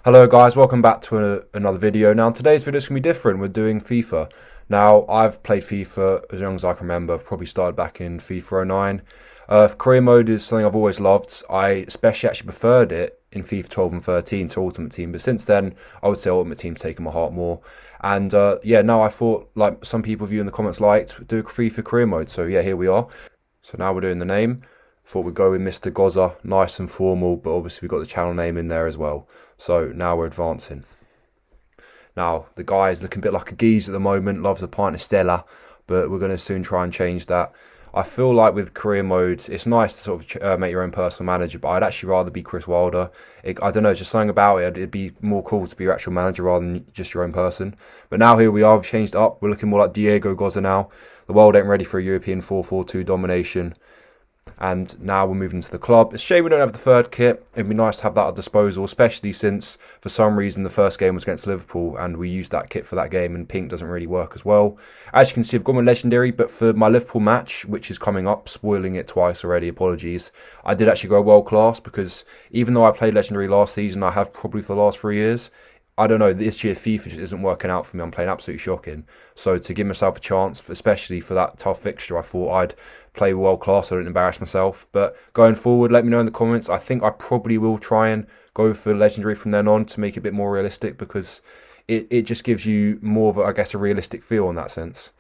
Hello guys, welcome back to another video. Now today's video is going to be different. We're doing FIFA. Now I've played FIFA as young as I can remember, probably started back in FIFA 09. Career mode is something I've always loved. I especially actually preferred it in FIFA 12 and 13 to Ultimate Team, but since then I would say Ultimate Team's taken my heart more. And yeah, now I thought, like some people of you in the comments liked, do FIFA career mode. So yeah, here we are. So now we're doing the name. Thought we'd go with Mr. Gozza, nice and formal, but obviously we've got the channel name in there as well. So now we're advancing. Now, the guy is looking a bit like a geese at the moment, loves a pint of Stella, but we're going to soon try and change that. I feel like with career modes, it's nice to sort of make your own personal manager, but I'd actually rather be Chris Wilder. I don't know, just something about it. It'd be more cool to be your actual manager rather than just your own person. But now here we are, we've changed it up. We're looking more like Diego Gozza now. The world ain't ready for a European 4-4-2 domination. And now we're moving to the club. It's a shame we don't have the third kit. It'd be nice to have that at disposal, especially since for some reason the first game was against Liverpool and we used that kit for that game and pink doesn't really work as well. As you can see, I've gone with legendary, but for my Liverpool match, which is coming up, spoiling it twice already, apologies, I did actually go world class because even though I played legendary last season, I have probably for the last 3 years, I don't know, this year FIFA just isn't working out for me. I'm playing absolutely shocking. So to give myself a chance, especially for that tough fixture, I thought I'd play world class so I don't embarrass myself. But going forward, let me know in the comments. I think I probably will try and go for legendary from then on to make it a bit more realistic because it just gives you more of, I guess, a realistic feel in that sense.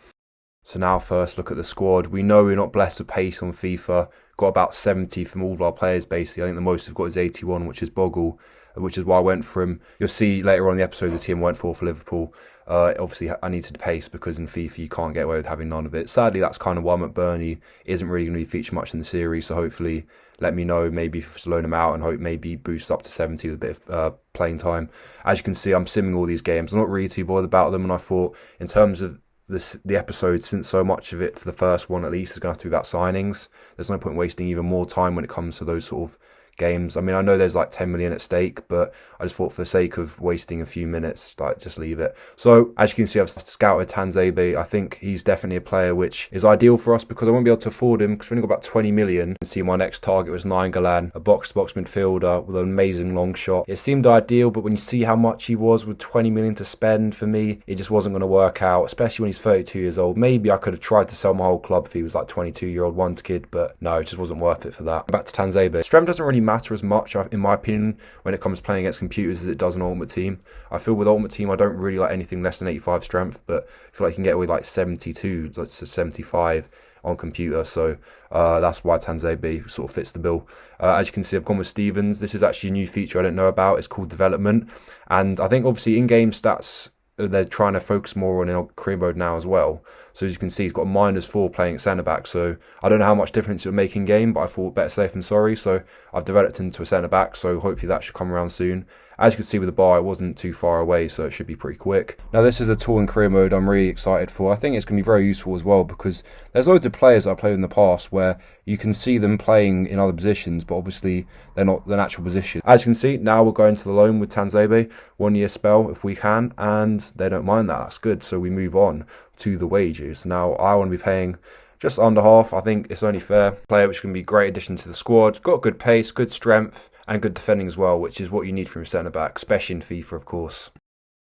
So now first look at the squad. We know we're not blessed with pace on FIFA. Got about 70 from all of our players basically. I think the most we've got is 81, which is Bogle, which is why I went for him. You'll see later on in the episode the team went for Liverpool. Obviously I needed pace because in FIFA you can't get away with having none of it. Sadly that's kind of why McBurney isn't really going to be featured much in the series, so hopefully let me know, maybe loan him out and hope maybe boost up to 70 with a bit of playing time. As you can see, I'm simming all these games. I'm not really too bothered about them, and I thought in terms of the episode, since so much of it for the first one at least is going to have to be about signings, there's no point wasting even more time when it comes to those sort of games. I mean, I know there's like 10 million at stake, but I just thought for the sake of wasting a few minutes, like just leave it. So as you can see, I've scouted Tanzebe. I think he's definitely a player which is ideal for us because I won't be able to afford him because we've only got about 20 million. See, my next target was Nainggolan, a box-to-box midfielder with an amazing long shot. It seemed ideal, but when you see how much he was with 20 million to spend, for me, it just wasn't going to work out, especially when he's 32 years old. Maybe I could have tried to sell my whole club if he was like 22-year-old one kid, but no, it just wasn't worth it for that. Back to Tanzebe. Strength doesn't really matter as much, in my opinion, when it comes to playing against computers as it does on Ultimate Team. I feel with Ultimate Team I don't really like anything less than 85 strength, but I feel like you can get away with like 72, let's say 75 on computer, so that's why Tanzebe sort of fits the bill. As you can see, I've gone with Stevens. This is actually a new feature I didn't know about. It's called development, and I think obviously in-game stats they're trying to focus more on career mode now as well. So as you can see, he's got a -4 playing at centre back. So I don't know how much difference it would make in game, but I thought better safe than sorry. So I've developed into a centre back. So hopefully that should come around soon. As you can see with the bar, it wasn't too far away, so it should be pretty quick. Now this is a tool in career mode I'm really excited for. I think it's going to be very useful as well because there's loads of players that I've played in the past where you can see them playing in other positions, but obviously they're not the natural position. As you can see, now we're going to the loan with Tanzebe, 1 year spell if we can, and they don't mind that. That's good. So we move on to the wages. Now I want to be paying just under half. I think it's only fair. Player which can be a great addition to the squad. Got good pace, good strength, and good defending as well, which is what you need from your centre back, especially in FIFA, of course.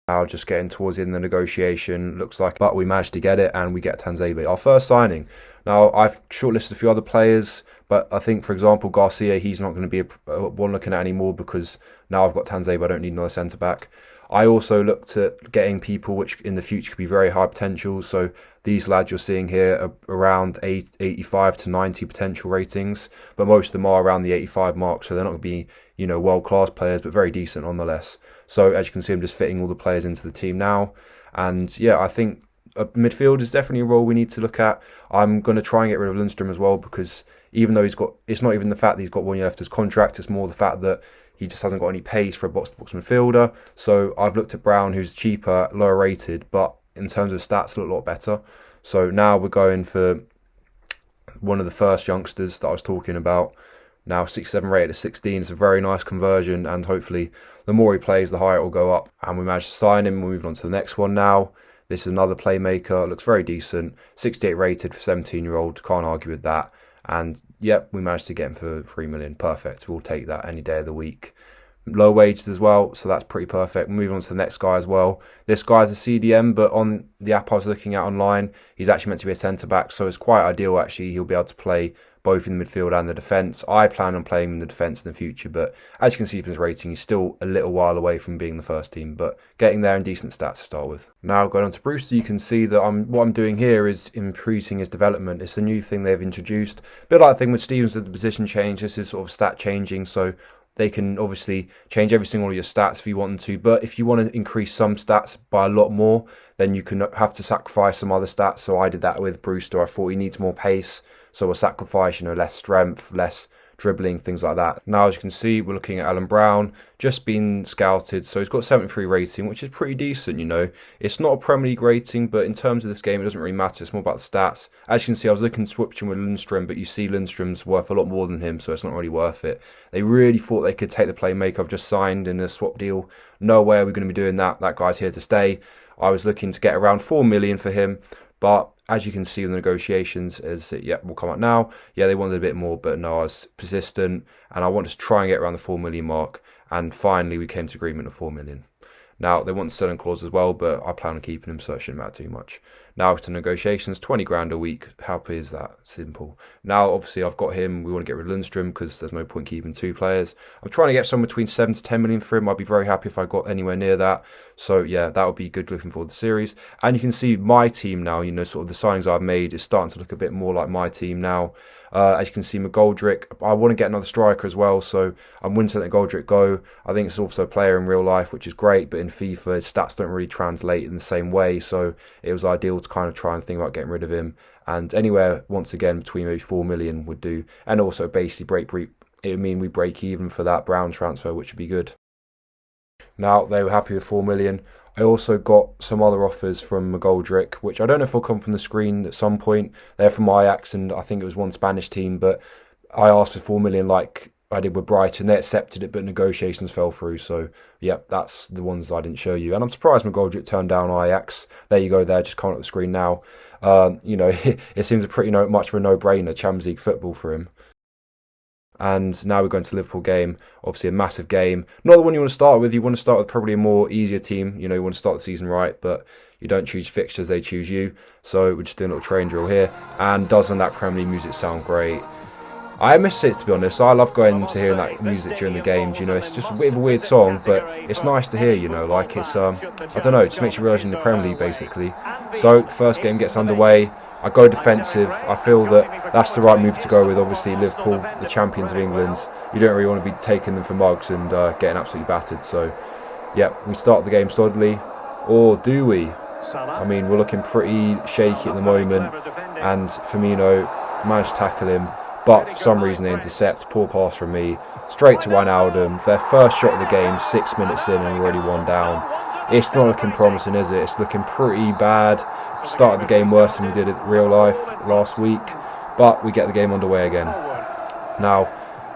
Now just getting towards the end of the negotiation, looks like, but we managed to get it and we get Tanzebe, our first signing. Now I've shortlisted a few other players, but I think, for example, Garcia, he's not going to be one looking at anymore because now I've got Tanzebe, I don't need another centre back. I also looked at getting people which in the future could be very high potential. So these lads you're seeing here are around 85 to 90 potential ratings, but most of them are around the 85 mark. So they're not going to be, you know, world-class players, but very decent nonetheless. So as you can see, I'm just fitting all the players into the team now. And yeah, I think midfield is definitely a role we need to look at. I'm going to try and get rid of Lundstrom as well because even though it's not even the fact that he's got 1 year left his contract, it's more the fact that he just hasn't got any pace for a box-to-box midfielder. So I've looked at Brown, who's cheaper, lower rated, but in terms of stats, look a lot better. So now we're going for one of the first youngsters that I was talking about. Now 67 rated at 16. It's a very nice conversion, and hopefully the more he plays, the higher it will go up. And we managed to sign him. We're moving on to the next one now. This is another playmaker. Looks very decent. 68 rated for 17-year-old. Can't argue with that. And yep, we managed to get him for 3 million. Perfect. We'll take that any day of the week. low wages as well, so that's pretty perfect. Moving on to the next guy as well. This guy's a CDM, but on the app I was looking at online, he's actually meant to be a centre-back, so it's quite ideal actually. He'll be able to play both in the midfield and the defence. I plan on playing in the defence in the future, but as you can see from his rating, he's still a little while away from being the first team, but getting there in decent stats to start with. Now going on to Brewster, you can see that what I'm doing here is increasing his development. It's a new thing they've introduced. A bit like the thing with Stevens with the position change, this is sort of stat changing, so they can obviously change every single one of your stats if you want them to, but if you want to increase some stats by a lot more, then you can have to sacrifice some other stats. So I did that with Brewster. I thought he needs more pace, so we'll sacrifice, less strength, less dribbling, things like that. Now, as you can see, we're looking at Alan Brown, just been scouted, so he's got 73 rating, which is pretty decent, It's not a Premier League rating, but in terms of this game, it doesn't really matter. It's more about the stats. As you can see, I was looking to switch him with Lundstrom, but you see Lundstrom's worth a lot more than him, so it's not really worth it. They really thought they could take the playmaker I've just signed in a swap deal. No way we're going to be doing that. That guy's here to stay. I was looking to get around 4 million for him, but as you can see in the negotiations, will come out now. Yeah, they wanted a bit more, but no, I was persistent, and I wanted to try and get around the 4 million mark, and finally we came to agreement of 4 million. Now, they want the selling clause as well, but I plan on keeping him, so it shouldn't matter too much. Now to negotiations, 20 grand a week. How happy is that? Simple. Now, obviously, I've got him. We want to get rid of Lundstrom because there's no point keeping two players. I'm trying to get somewhere between 7 to 10 million for him. I'd be very happy if I got anywhere near that. So, yeah, that would be good looking for the series. And you can see my team now, sort of the signings I've made is starting to look a bit more like my team now. As you can see, McGoldrick, I want to get another striker as well, so I'm willing to let McGoldrick go. I think it's also a player in real life, which is great, but in FIFA, his stats don't really translate in the same way, so it was ideal to kind of try and think about getting rid of him. And anywhere, once again, between maybe 4 million would do. And also basically it would mean we break even for that Brown transfer, which would be good. Now, they were happy with 4 million. I also got some other offers from McGoldrick, which I don't know if will come up on the screen at some point. They're from Ajax, and I think it was one Spanish team, but I asked for 4 million like I did with Brighton. They accepted it, but negotiations fell through. So, yeah, that's the ones I didn't show you. And I'm surprised McGoldrick turned down Ajax. There you go there, just coming up the screen now. It seems a pretty much of a no-brainer, Champions League football for him. And now we're going to the Liverpool game. Obviously a massive game. Not the one you want to start with. You want to start with probably a more easier team. You want to start the season right, but you don't choose fixtures, they choose you. So we're just doing a little train drill here. And doesn't that Premier League music sound great? I miss it, to be honest. I love going into hearing that music during the games. It's just a bit of a weird song, but it's nice to hear, like it's, I don't know, it just makes you realise you're in the Premier League, basically. So, first game gets underway. I go defensive. I feel that that's the right move to go with. Obviously, Liverpool, the champions of England, you don't really want to be taking them for mugs and getting absolutely battered. So, yeah, we start the game solidly. Or do we? I mean, we're looking pretty shaky at the moment. And Firmino managed to tackle him. But for some reason they intercept. Poor pass from me. Straight to Wijnaldum. Their first shot of the game, 6 minutes in and already 1 down. It's not looking promising, is it? It's looking pretty bad. Started the game worse than we did in real life last week. But we get the game underway again. Now,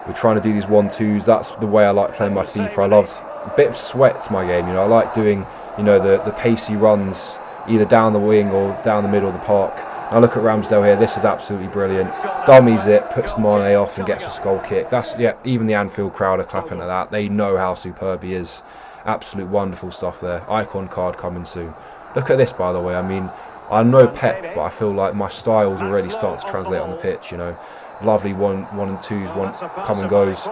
we're trying to do these 1-2s. That's the way I like playing my FIFA. I love a bit of sweat to my game. I like doing, the pacey runs either down the wing or down the middle of the park. Now look at Ramsdale here. This is absolutely brilliant. Dummies it, puts Mane off and gets a goal kick. Even the Anfield crowd are clapping at that. They know how superb he is. Absolute wonderful stuff there. Icon card coming soon. Look at this, by the way. I mean, I know Pep, but I feel like my style's already starting to translate on the pitch, Lovely one and twos, one come and goes.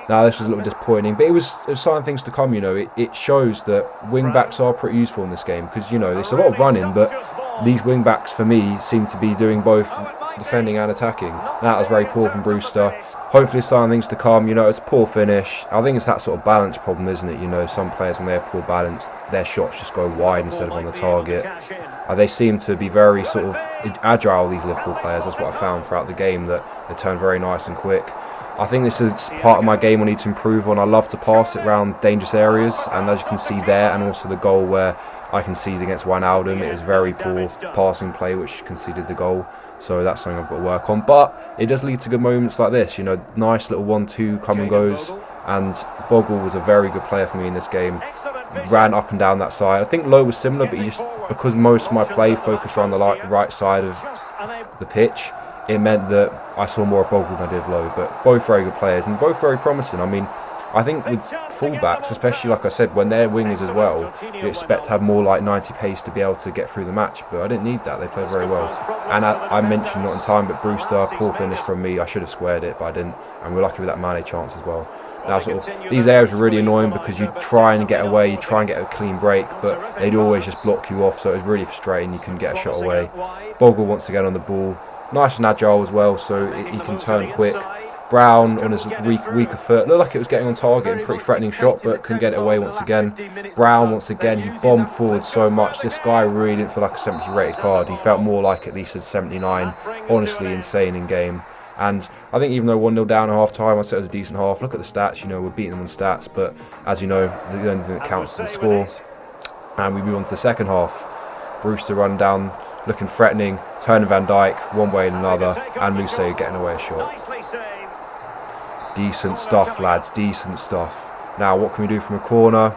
Now this was a little disappointing, but it was sign things to come. It shows that wing backs are pretty useful in this game because there's a lot of running, but these wing backs for me seem to be doing both defending and attacking. That was very poor from Brewster. Hopefully sign things to come. It's a poor finish. I think it's that sort of balance problem, isn't it? Some players when they have poor balance, their shots just go wide instead of on the target. They seem to be very sort of agile, these Liverpool players. That's what I found throughout the game, that they turn very nice and quick. I think this is part of my game I need to improve on. I love to pass it around dangerous areas, and as you can see there, and also the goal where I conceded against Wijnaldum, it was very poor passing play which conceded the goal. So that's something I've got to work on. But it does lead to good moments like this, nice little 1-2 come and goes. And Bogle was a very good player for me in this game. Ran up and down that side. I think Lowe was similar, but because most of my play focused around the right side of the pitch, it meant that I saw more of Bogle than I did of Lowe. But both very good players and both very promising. I mean, I think with fullbacks, especially like I said, when they're wingers as well, you expect to have more like 90 pace to be able to get through the match. But I didn't need that. They played very well. And I mentioned not in time, but Brewster, poor finish from me. I should have squared it, but I didn't. And we're lucky with that Mane chance as well. Now, sort of, these areas are really annoying because you try and get away, you try and get a clean break, but they'd always just block you off. So it was really frustrating. You couldn't get a shot away. Bogle once again on the ball. Nice and agile as well, so he can turn quick. Brown on his weaker foot. Looked like it was getting on target and pretty threatening shot, but couldn't get it away once again. Brown once again, he bombed forward so much. This guy really didn't feel like a 70 rated card. He felt more like at least a 79. Honestly, insane in game. And I think even though 1-0 down at half time, I said it was a decent half. Look at the stats, you know, we're beating them on stats, but as you know, the only thing that counts is the score. And we move on to the second half. Brewster run down, looking threatening, turning Van Dijk one way and another, and Luce getting away a shot. Decent stuff, lads, decent stuff. Now, what can we do from a corner?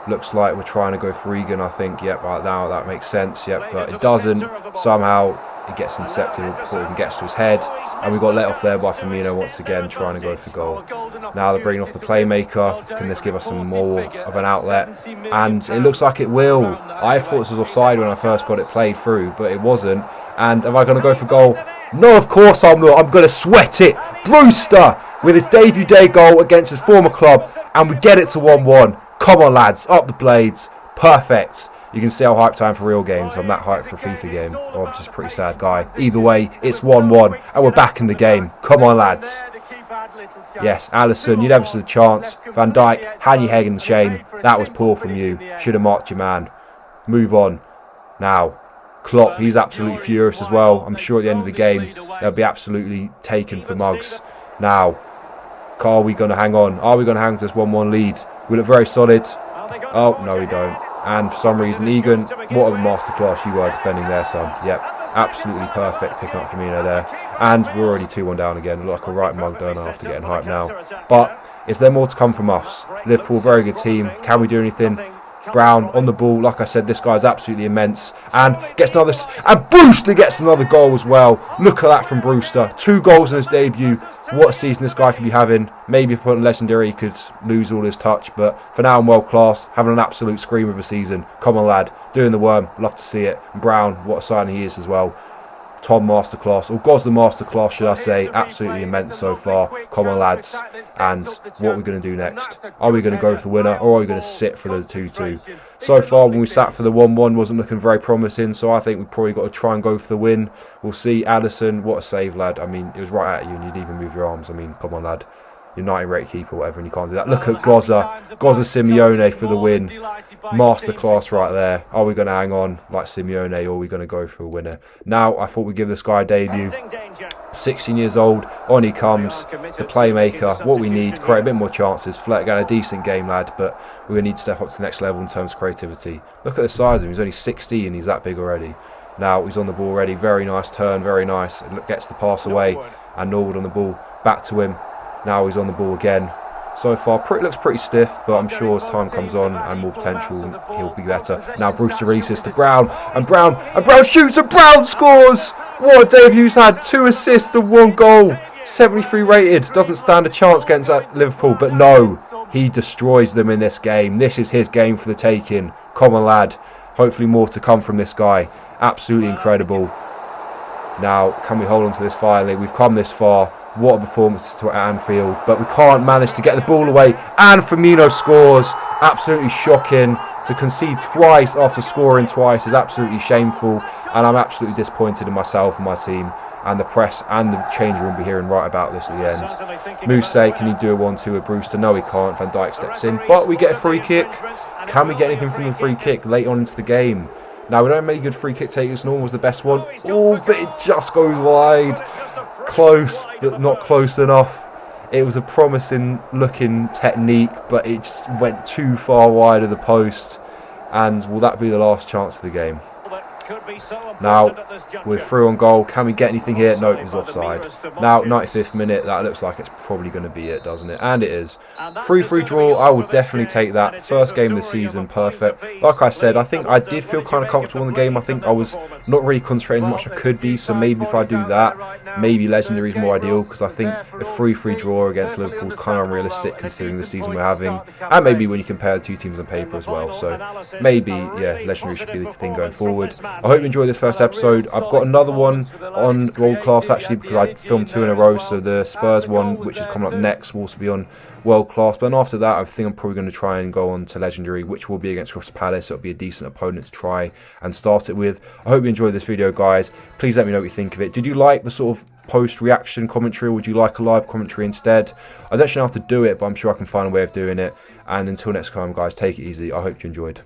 Looks like we're trying to go for Egan, I think. Yep, right now that makes sense. Yep, but it doesn't. Somehow it gets intercepted before it even gets to his head. And we got let off there by Firmino once again, trying to go for goal. Now they're bringing off the playmaker. Can this give us some more of an outlet? And it looks like it will. I thought this was offside when I first got it played through, but it wasn't. And am I going to go for goal? No, of course I'm not. I'm going to sweat it. Brewster with his debut day goal against his former club, and we get it to 1-1. Come on, lads, up the blades. Perfect. You can see how hyped I am for real games. I'm that hyped for a FIFA game. Oh, I'm just a pretty sad guy. Either way, it's 1-1, and we're back in the game. Come on, lads. Yes, Alisson, you never stood a chance. Van Dijk, had your head in shame. That was poor from you. Should have marked your man. Move on. Now, Klopp, he's absolutely furious as well. I'm sure at the end of the game, they'll be absolutely taken for mugs. Now, are we going to hang on? Are we going to hang to this 1-1 lead? We look very solid. Oh, no, we don't. And for some reason, Egan, what a masterclass you were defending there, son. Yep, absolutely perfect picking up Firmino there. And we're already 2-1 down again. Look like a right mug, don't I, after getting hyped now. But is there more to come from us? Liverpool, very good team. Can we do anything? Brown on the ball. Like I said, this guy's absolutely immense. And gets another... And Brewster gets another goal as well. Look at that from Brewster. 2 goals in his debut. What a season this guy could be having. Maybe if he put on Legendary, he could lose all his touch. But for now, I'm world class. Having an absolute scream of a season. Come on, lad. Doing the worm. Love to see it. And Brown, what a signing he is as well. Tom masterclass, or Gosler masterclass, should I say. Absolutely immense so far. Come on, lads. And what are we going to do next? Are we going to go for the winner, or are we going to sit for the 2-2? So far, when we sat for the 1-1, wasn't looking very promising, so I think we've probably got to try and go for the win. We'll see. Alisson, what a save, lad. I mean, it was right at you, and you'd even move your arms. I mean, come on, lad. You're 90 rate keeper or whatever, and you can't do that. Look at Gosler Simeone for the win. Masterclass right there. Are we going to hang on like Simeone, or are we going to go for a winner? Now, I thought we'd give this guy a debut. 16 years old, on he comes. The playmaker, what we need, create a bit more chances. Fleck got a decent game, lad, but we're going to need to step up to the next level in terms of creativity. Look at the size of him. He's only 16, he's that big already. Now, he's on the ball already. Very nice turn, very nice. Gets the pass away, and Norwood on the ball. Back to him. Now he's on the ball again. So far, looks pretty stiff, but I'm sure as time comes on and more potential, he'll be better. Now Brewster releases to Brown, and Brown shoots, and Brown scores! What a debut he's had, 2 assists and 1 goal. 73 rated, doesn't stand a chance against Liverpool, but no, he destroys them in this game. This is his game for the taking. Come on, lad. Hopefully more to come from this guy. Absolutely incredible. Now, can we hold on to this finally? We've come this far. What a performance to Anfield, but we can't manage to get the ball away, and Firmino scores. Absolutely shocking. To concede twice after scoring twice is absolutely shameful, and I'm absolutely disappointed in myself and my team, and the press and the change room be hearing right about this at the end. Mousse, can he do a 1-2 with Brewster? No, he can't. Van Dijk steps in, but we get a free kick. Can we get anything from the free kick late on into the game? Now, we don't have many good free kick takers. Norman was the best one. Oh, but it just goes wide. Close, but not close enough. It was a promising looking technique, but it just went too far wide of the post. And will that be the last chance of the game? Now, we're through on goal. Can we get anything here? No, it's offside. Now, 95th minute. That looks like it's probably going to be it, doesn't it? And it is. 3-3 draw. I would definitely take that. First game of the season. Perfect. Like I said, I think I did feel kind of comfortable in the game. I think I was not really concentrating as much as I could be. So maybe if I do that, maybe Legendary is more ideal. Because I think a 3-3 draw against Liverpool is kind of unrealistic considering the season we're having. And maybe when you compare the two teams on paper as well. So maybe, yeah, Legendary should be the thing going forward. I hope you enjoyed this first episode. I've got another one on World Class actually because I filmed 2 in a row. So the Spurs one, which is coming up next, will also be on World Class. But then after that, I think I'm probably going to try and go on to Legendary, which will be against Crystal Palace. It'll be a decent opponent to try and start it with. I hope you enjoyed this video, guys. Please let me know what you think of it. Did you like the sort of post-reaction commentary, or would you like a live commentary instead? I don't actually know how to do it, but I'm sure I can find a way of doing it. And until next time, guys, take it easy. I hope you enjoyed.